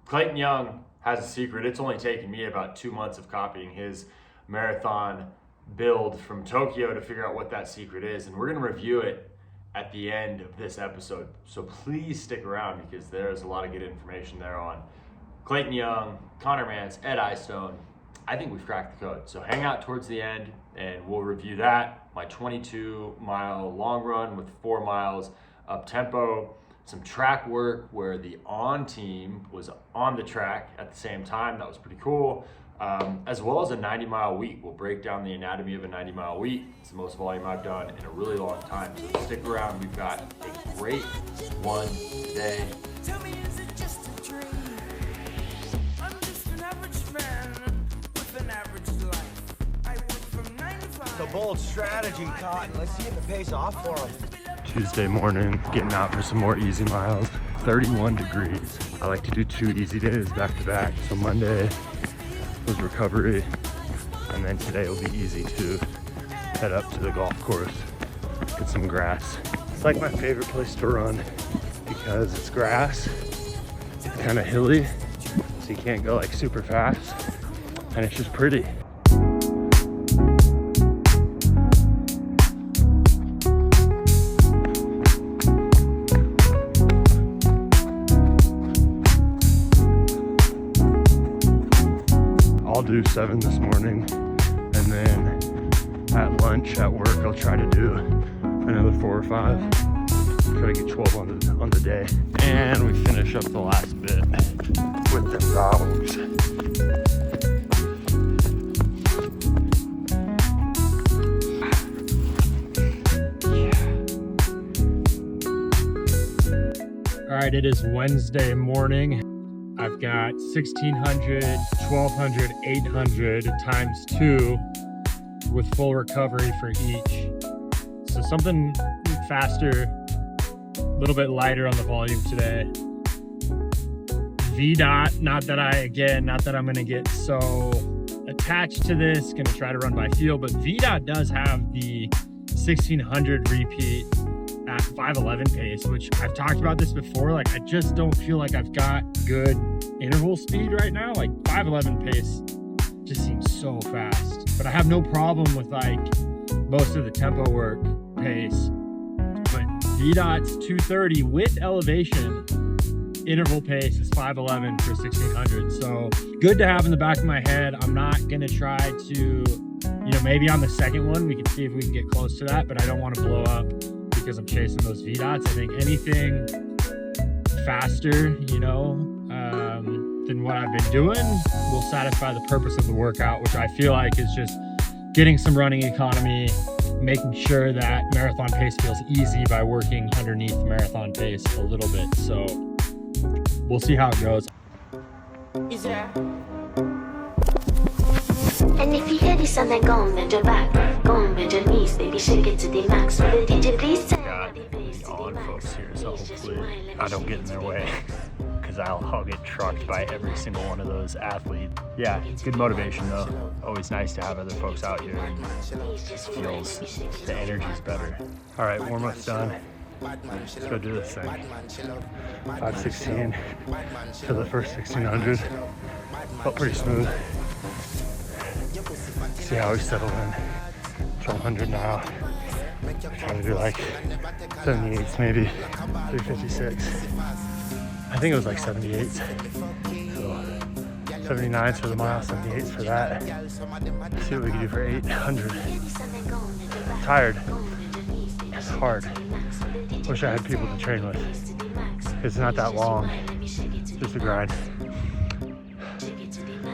Clayton Young has a secret. It's only taken me about 2 months of copying his marathon build from Tokyo to figure out what that secret is. And we're gonna review it at the end of this episode. So please stick around because there's a lot of good information there on Clayton Young, Connor Mantz, Ed Eyestone. I think we've cracked the code. So hang out towards the end and we'll review that. My 22-mile long run with 4 miles up tempo, some track work where the on team was on the track at the same time. That was pretty cool. As well as a 90-mile week. We'll break down the anatomy of a 90-mile week. It's the most volume I've done in a really long time. So stick around. We've got a great one today. Tell me, is it just a dream? I'm just an average man with an average life. I work from 9 to 5. The bold strategy, Cotton. Let's see if it pays off for him. Tuesday morning, getting out for some more easy miles. 31 degrees. I like to do 2 easy days back to back. So Monday was recovery, and then today will be easy to head up to the golf course, get some grass. It's like my favorite place to run because it's grass, it's kind of hilly, so you can't go like super fast, and it's just pretty. I'll do 7 this morning, and then at lunch at work I'll try to do another 4 or 5. Try to get 12 on the day. And we finish up the last bit with the dogs. All right, it is Wednesday morning. I've got 1,600, 1,200, 800 times 2 with full recovery for each. So something faster, a little bit lighter on the volume today. VDOT, not that I'm gonna get so attached to this, gonna try to run by feel, but VDOT does have the 1,600 repeat at 5:11 pace, which I've talked about this before. Like, I just don't feel like I've got good interval speed right now. Like 5:11 pace just seems so fast, but I have no problem with like most of the tempo work pace. But VDOT's 230 with elevation interval pace is 5:11 for 1,600. So good to have in the back of my head. I'm not gonna try to, maybe on the second one we can see if we can get close to that, but I don't want to blow up because I'm chasing those VDOTs. I think anything faster, than what I've been doing will satisfy the purpose of the workout, which I feel like is just getting some running economy, making sure that marathon pace feels easy by working underneath marathon pace a little bit. So we'll see how it goes. And if you hear this and then go and bend your back, go and bend your knees, baby, shake it to the max. Will the DJ please turn the bass to the On folks max? here, so hopefully I don't get in their way because I'll get trucked by every single one of those athletes. Yeah, good motivation though. Always nice to have other folks out here, and feels the energy's better. All right, warm-up's done. Let's go do this thing. 5:16 for the first 1,600. Felt pretty smooth. See how we settle in. 1,200 now. Trying to do like 78s, maybe 356. I think it was like 78s. So 79s for the mile, 78s for that. Let's see what we can do for 800. Tired. It's hard. Wish I had people to train with. It's not that long. Just a grind.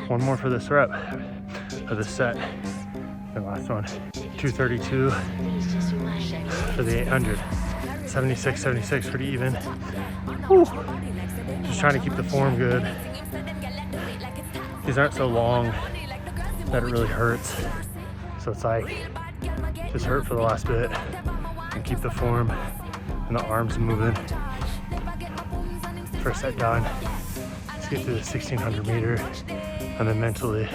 One more for this rep, for this set. The last one. 232 for the 800. 76, 76, pretty even. Whew. Just trying to keep the form good. These aren't so long that it really hurts. So it's like, just hurt for the last bit and keep the form and the arms moving. First set done. Let's get through the 1,600 meter, and then mentally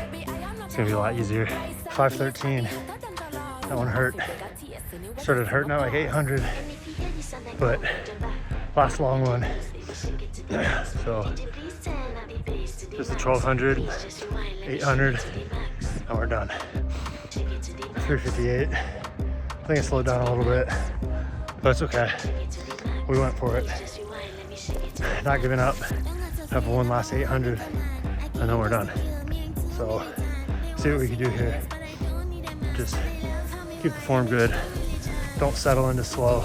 it's gonna be a lot easier. 5:13, that one hurt. Started hurting at like 800, but last long one. So Just the 1200, 800, and we're done. 358. I think I slowed down a little bit, but it's okay. We went for it. Not giving up. Have one last 800, and then we're done. So, see what we can do here. Just keep the form good. Don't settle into slow.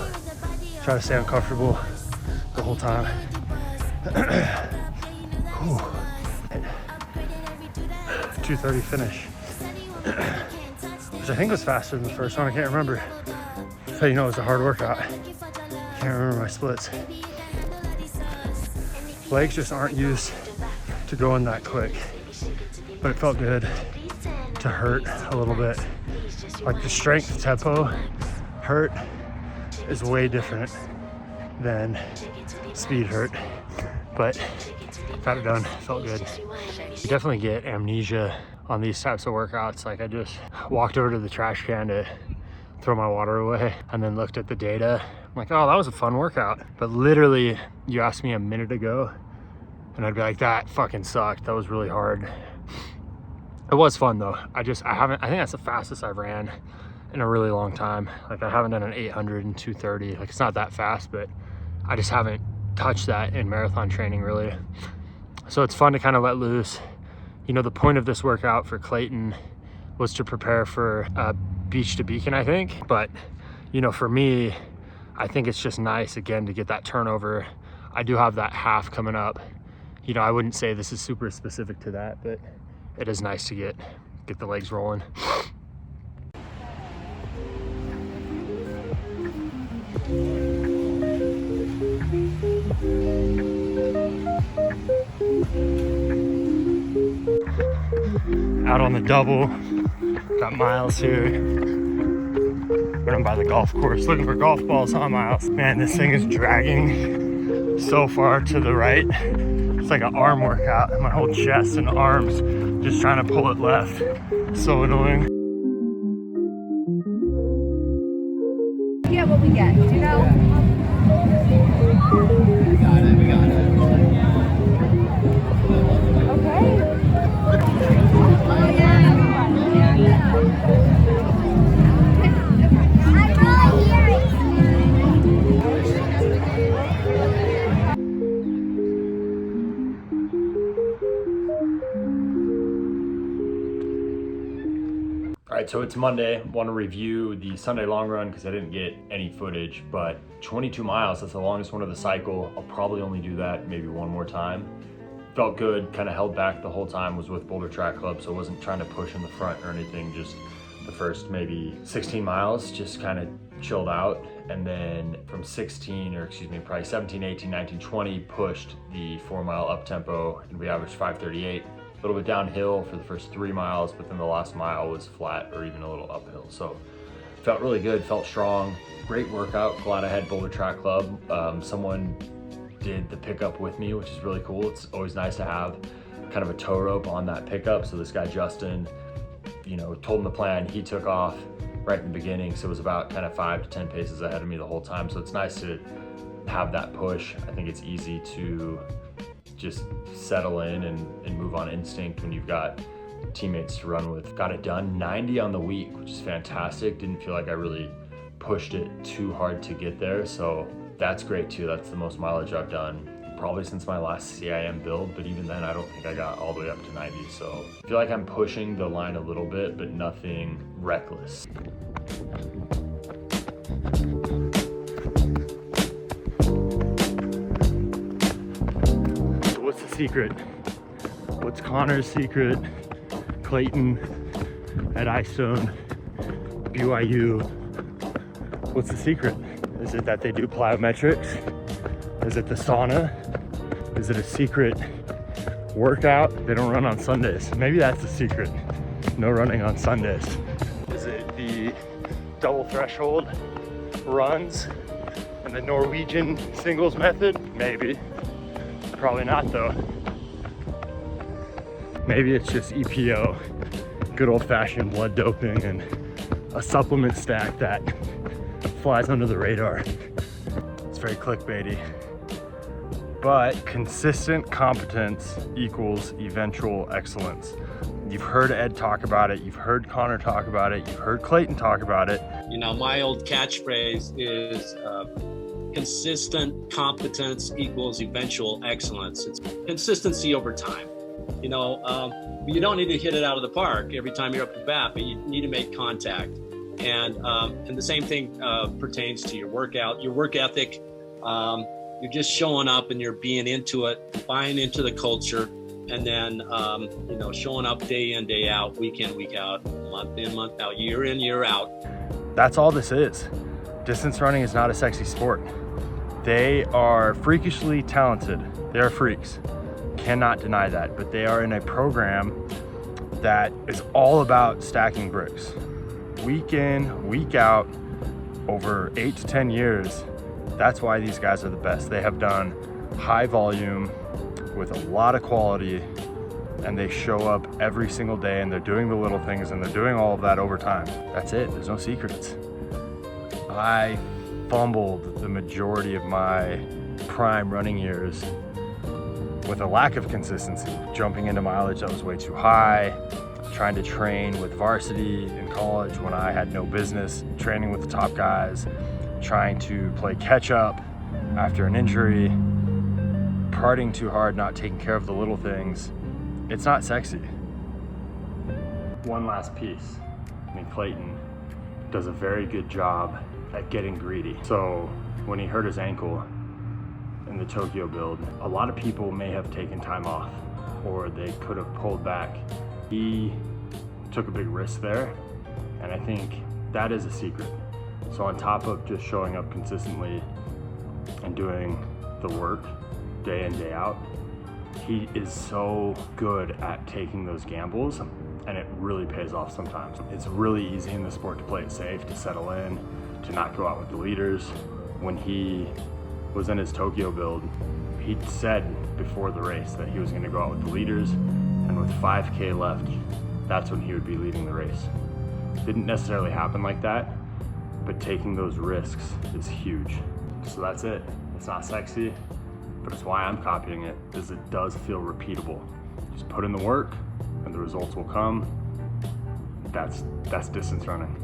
Try to stay uncomfortable the whole time. 2:30 finish, which I think was faster than the first one. I can't remember. So you know it was a hard workout. Can't remember my splits. Legs just aren't used to going that quick, but it felt good to hurt a little bit. Like the strength tempo hurt is way different than speed hurt, but got it done, felt good. You definitely get amnesia on these types of workouts. Like I just walked over to the trash can to throw my water away and then looked at the data. I'm like, oh, that was a fun workout. But literally, you asked me a minute ago and I'd be like, that fucking sucked. That was really hard. It was fun though. I think that's the fastest I've ran in a really long time. Like I haven't done an 800 and 230. Like it's not that fast, but I just haven't touched that in marathon training really. So it's fun to kind of let loose. You know, the point of this workout for Clayton was to prepare for Beach to Beacon, I think. But, you know, for me, I think it's just nice, again, to get that turnover. I do have that half coming up. You know, I wouldn't say this is super specific to that, but it is nice to get the legs rolling. Out on the double, got Miles here. Running by the golf course, looking for golf balls, huh, Miles? Man, this thing is dragging so far to the right. It's like an arm workout. My whole chest and arms just trying to pull it left. So annoying. Yeah, what we get, you know? We got it. Okay. All right, so it's Monday. Want to review the Sunday long run because I didn't get any footage, but 22 miles, that's the longest one of the cycle. I'll probably only do that maybe one more time. Felt good, kind of held back the whole time, was with Boulder Track Club, so I wasn't trying to push in the front or anything, just the first maybe 16 miles, just kind of chilled out. And then from probably 17, 18, 19, 20, pushed the 4 mile up tempo, and we averaged 5:38. A little bit downhill for the first 3 miles, but then the last mile was flat or even a little uphill. So felt really good, felt strong, great workout. Glad I had Boulder Track Club. Someone did the pickup with me, which is really cool. It's always nice to have kind of a tow rope on that pickup. So this guy, Justin, you know, told him the plan. He took off right in the beginning. So it was about kind of 5 to 10 paces ahead of me the whole time. So it's nice to have that push. I think it's easy to just settle in and move on instinct when you've got teammates to run with. Got it done, 90 on the week, which is fantastic. Didn't feel like I really pushed it too hard to get there. So that's great too. That's the most mileage I've done probably since my last CIM build, but even then I don't think I got all the way up to 90. So I feel like I'm pushing the line a little bit, but nothing reckless. So what's the secret? What's Connor's secret? Clayton at iStone, BYU. What's the secret? Is it that they do plyometrics? Is it the sauna? Is it a secret workout? They don't run on Sundays. Maybe that's the secret. No running on Sundays. Is it the double threshold runs and the Norwegian singles method? Maybe. Probably not though. Maybe it's just EPO, good old-fashioned blood doping and a supplement stack that flies under the radar. It's very clickbaity. but consistent competence equals eventual excellence. You've heard Ed talk about it, you've heard Connor talk about it, you've heard Clayton talk about it. You know, my old catchphrase is consistent competence equals eventual excellence. It's consistency over time. You know, you don't need to hit it out of the park every time you're up to bat, but you need to make contact. And the same thing pertains to your workout, your work ethic. You're just showing up and you're being into it, buying into the culture, and then, you know, showing up day in, day out, week in, week out, month in, month out, year in, year out. That's all this is. Distance running is not a sexy sport. They are freakishly talented. They are freaks. Cannot deny that, but they are in a program that is all about stacking bricks. Week in, week out, over 8 to 10 years. That's why these guys are the best. They have done high volume with a lot of quality, and they show up every single day, and they're doing the little things, and they're doing all of that over time. That's it, there's no secrets. I fumbled the majority of my prime running years with a lack of consistency, jumping into mileage that was way too high, trying to train with varsity in college when I had no business training with the top guys, trying to play catch up after an injury, partying too hard, not taking care of the little things. It's not sexy. One last piece. I mean, Clayton does a very good job at getting greedy. So when he hurt his ankle in the Tokyo build, a lot of people may have taken time off, or they could have pulled back. He took a big risk there, and I think that is a secret. So on top of just showing up consistently and doing the work day in, day out, he is so good at taking those gambles, and it really pays off sometimes. It's really easy in the sport to play it safe, to settle in, to not go out with the leaders. When he was in his Tokyo build, he said before the race that he was going to go out with the leaders, and with 5K left, that's when he would be leading the race. Didn't necessarily happen like that, but taking those risks is huge. So that's it. It's not sexy, but it's why I'm copying it, because it does feel repeatable. Just put in the work and the results will come. That's distance running.